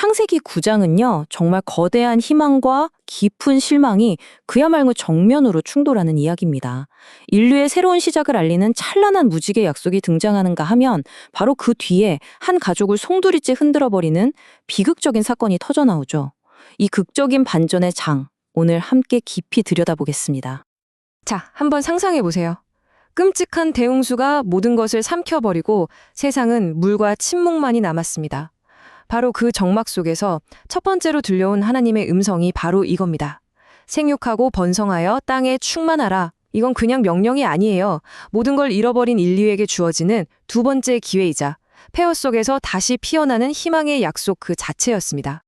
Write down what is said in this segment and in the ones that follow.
창세기 9장은요, 정말 거대한 희망과 깊은 실망이 그야말로 정면으로 충돌하는 이야기입니다. 인류의 새로운 시작을 알리는 찬란한 무지개 약속이 등장하는가 하면 바로 그 뒤에 한 가족을 송두리째 흔들어버리는 비극적인 사건이 터져 나오죠. 이 극적인 반전의 장, 오늘 함께 깊이 들여다보겠습니다. 자, 한번 상상해 보세요. 끔찍한 대홍수가 모든 것을 삼켜버리고 세상은 물과 침묵만이 남았습니다. 바로 그 정막 속에서 첫 번째로 들려온 하나님의 음성이 바로 이겁니다. 생육하고 번성하여 땅에 충만하라. 이건 그냥 명령이 아니에요. 모든 걸 잃어버린 인류에게 주어지는 두 번째 기회이자 폐허 속에서 다시 피어나는 희망의 약속 그 자체였습니다.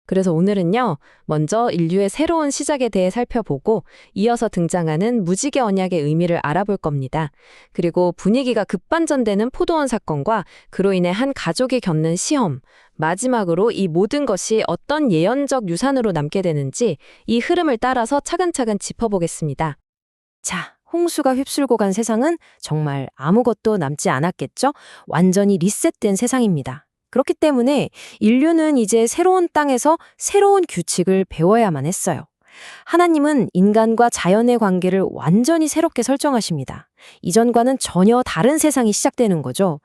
그래서 오늘은요, 먼저 인류의 새로운 시작에 대해 살펴보고 이어서 등장하는 무지개 언약의 의미를 알아볼 겁니다. 그리고 분위기가 급반전되는 포도원 사건과 그로 인해 한 가족이 겪는 시험, 마지막으로 이 모든 것이 어떤 예언적 유산으로 남게 되는지 이 흐름을 따라서 차근차근 짚어보겠습니다. 자, 홍수가 휩쓸고 간 세상은 정말 아무것도 남지 않았겠죠? 완전히 리셋된 세상입니다. 그렇기 때문에 인류는 이제 새로운 땅에서 새로운 규칙을 배워야만 했어요. 하나님은 인간과 자연의 관계를 완전히 새롭게 설정하십니다. 이전과는 전혀 다른 세상이 시작되는 거죠.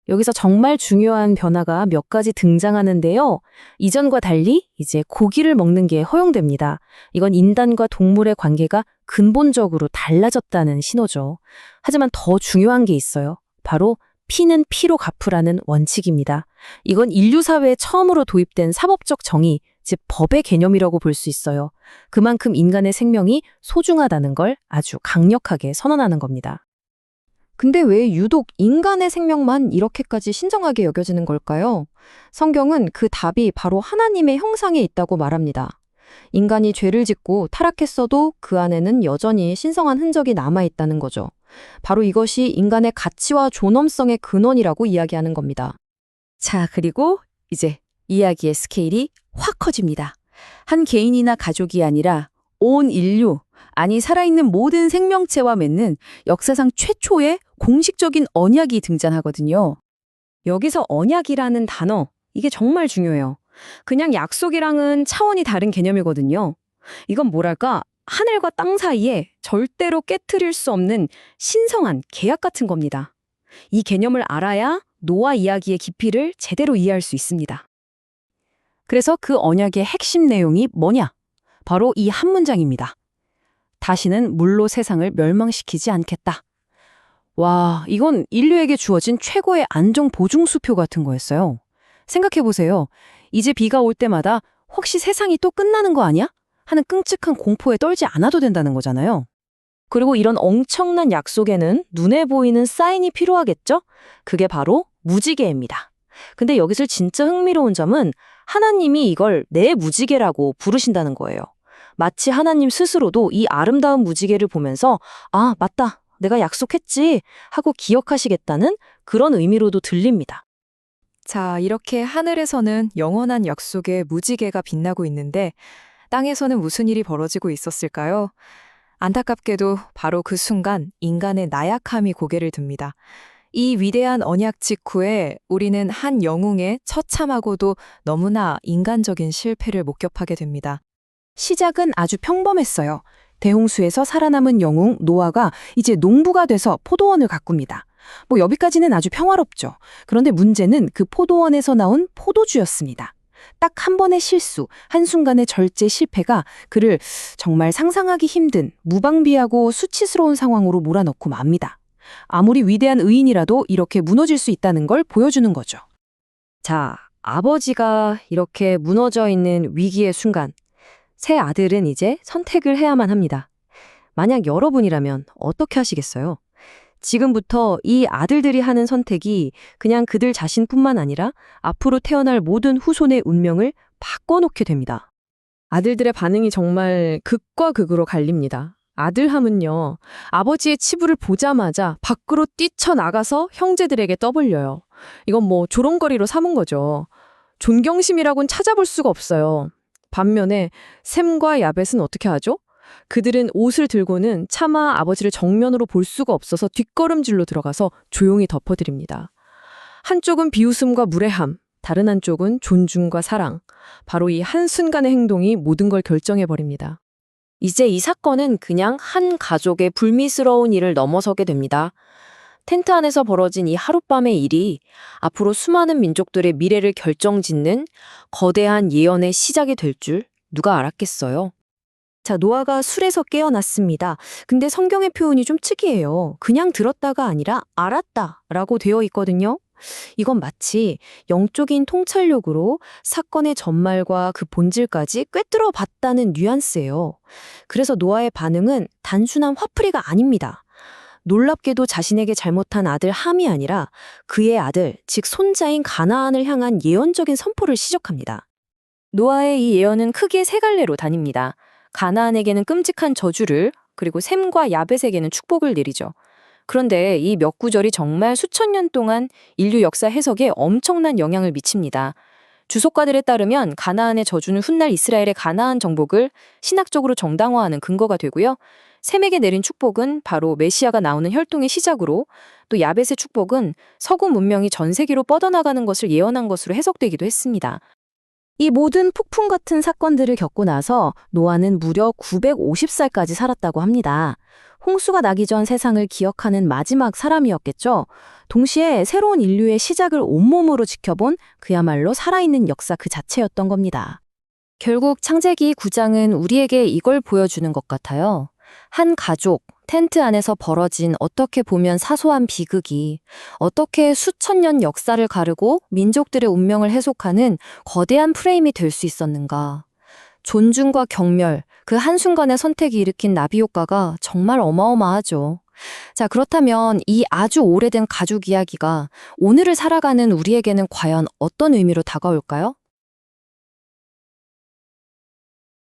여기서 정말 중요한 변화가 몇 가지 등장하는데요. 이전과 달리 이제 고기를 먹는 게 허용됩니다. 이건 인간과 동물의 관계가 근본적으로 달라졌다는 신호죠. 하지만 더 중요한 게 있어요. 바로 피는 피로 갚으라는 원칙입니다. 이건 인류 사회에 처음으로 도입된 사법적 정의, 즉 법의 개념이라고 볼 수 있어요. 그만큼 인간의 생명이 소중하다는 걸 아주 강력하게 선언하는 겁니다. 근데 왜 유독 인간의 생명만 이렇게까지 신성하게 여겨지는 걸까요? 성경은 그 답이 바로 하나님의 형상에 있다고 말합니다. 인간이 죄를 짓고 타락했어도 그 안에는 여전히 신성한 흔적이 남아있다는 거죠. 바로 이것이 인간의 가치와 존엄성의 근원이라고 이야기하는 겁니다. 자, 그리고 이제 이야기의 스케일이 확 커집니다. 한 개인이나 가족이 아니라 온 인류, 아니 살아있는 모든 생명체와 맺는 역사상 최초의 공식적인 언약이 등장하거든요. 여기서 언약이라는 단어, 이게 정말 중요해요. 그냥 약속이랑은 차원이 다른 개념이거든요. 이건 뭐랄까, 하늘과 땅 사이에 절대로 깨트릴 수 없는 신성한 계약 같은 겁니다. 이 개념을 알아야 노아 이야기의 깊이를 제대로 이해할 수 있습니다. 그래서 그 언약의 핵심 내용이 뭐냐? 바로 이 한 문장입니다. 다시는 물로 세상을 멸망시키지 않겠다. 와, 이건 인류에게 주어진 최고의 안정 보증수표 같은 거였어요. 생각해보세요. 이제 비가 올 때마다 혹시 세상이 또 끝나는 거 아니야? 하는 끔찍한 공포에 떨지 않아도 된다는 거잖아요. 그리고 이런 엄청난 약속에는 눈에 보이는 사인이 필요하겠죠? 그게 바로 무지개입니다. 근데 여기서 진짜 흥미로운 점은 하나님이 이걸 내 무지개라고 부르신다는 거예요. 마치 하나님 스스로도 이 아름다운 무지개를 보면서 아, 맞다. 내가 약속했지 하고 기억하시겠다는 그런 의미로도 들립니다. 자, 이렇게 하늘에서는 영원한 약속의 무지개가 빛나고 있는데 땅에서는 무슨 일이 벌어지고 있었을까요? 안타깝게도 바로 그 순간 인간의 나약함이 고개를 듭니다. 이 위대한 언약 직후에 우리는 한 영웅의 처참하고도 너무나 인간적인 실패를 목격하게 됩니다. 시작은 아주 평범했어요. 대홍수에서 살아남은 영웅 노아가 이제 농부가 돼서 포도원을 가꿉니다. 여기까지는 아주 평화롭죠. 그런데 문제는 그 포도원에서 나온 포도주였습니다. 딱 한 번의 실수, 한순간의 절제 실패가 그를 정말 상상하기 힘든 무방비하고 수치스러운 상황으로 몰아넣고 맙니다. 아무리 위대한 의인이라도 이렇게 무너질 수 있다는 걸 보여주는 거죠. 자, 아버지가 이렇게 무너져 있는 위기의 순간, 새 아들은 이제 선택을 해야만 합니다. 만약 여러분이라면 어떻게 하시겠어요? 지금부터 이 아들들이 하는 선택이 그냥 그들 자신뿐만 아니라 앞으로 태어날 모든 후손의 운명을 바꿔놓게 됩니다. 아들들의 반응이 정말 극과 극으로 갈립니다. 아들함은요, 아버지의 치부를 보자마자 밖으로 뛰쳐나가서 형제들에게 떠벌려요. 이건 조롱거리로 삼은 거죠. 존경심이라고는 찾아볼 수가 없어요. 반면에 셈과 야벳은 어떻게 하죠? 그들은 옷을 들고는 차마 아버지를 정면으로 볼 수가 없어서 뒷걸음질로 들어가서 조용히 덮어드립니다. 한쪽은 비웃음과 무례함, 다른 한쪽은 존중과 사랑. 바로 이 한순간의 행동이 모든 걸 결정해버립니다. 이제 이 사건은 그냥 한 가족의 불미스러운 일을 넘어서게 됩니다. 텐트 안에서 벌어진 이 하룻밤의 일이 앞으로 수많은 민족들의 미래를 결정짓는 거대한 예언의 시작이 될 줄 누가 알았겠어요? 자, 노아가 술에서 깨어났습니다. 근데 성경의 표현이 좀 특이해요. 그냥 들었다가 아니라 알았다라고 되어 있거든요. 이건 마치 영적인 통찰력으로 사건의 전말과 그 본질까지 꿰뚫어 봤다는 뉘앙스예요. 그래서 노아의 반응은 단순한 화풀이가 아닙니다. 놀랍게도 자신에게 잘못한 아들 함이 아니라 그의 아들, 즉 손자인 가나안을 향한 예언적인 선포를 시작합니다. 노아의 이 예언은 크게 세 갈래로 다닙니다. 가나안에게는 끔찍한 저주를, 그리고 셈과 야벳에게는 축복을 내리죠. 그런데 이 몇 구절이 정말 수천 년 동안 인류 역사 해석에 엄청난 영향을 미칩니다. 주석가들에 따르면 가나안의 저주는 훗날 이스라엘의 가나안 정복을 신학적으로 정당화하는 근거가 되고요. 셈에게 내린 축복은 바로 메시아가 나오는 혈통의 시작으로, 또 야벳의 축복은 서구 문명이 전 세계로 뻗어나가는 것을 예언한 것으로 해석되기도 했습니다. 이 모든 폭풍 같은 사건들을 겪고 나서 노아는 무려 950살까지 살았다고 합니다. 홍수가 나기 전 세상을 기억하는 마지막 사람이었겠죠. 동시에 새로운 인류의 시작을 온몸으로 지켜본 그야말로 살아있는 역사 그 자체였던 겁니다. 결국 창세기 9장은 우리에게 이걸 보여주는 것 같아요. 한 가족, 텐트 안에서 벌어진 어떻게 보면 사소한 비극이 어떻게 수천 년 역사를 가르고 민족들의 운명을 해석하는 거대한 프레임이 될 수 있었는가. 존중과 경멸, 그 한순간의 선택이 일으킨 나비 효과가 정말 어마어마하죠. 자, 그렇다면 이 아주 오래된 가족 이야기가 오늘을 살아가는 우리에게는 과연 어떤 의미로 다가올까요?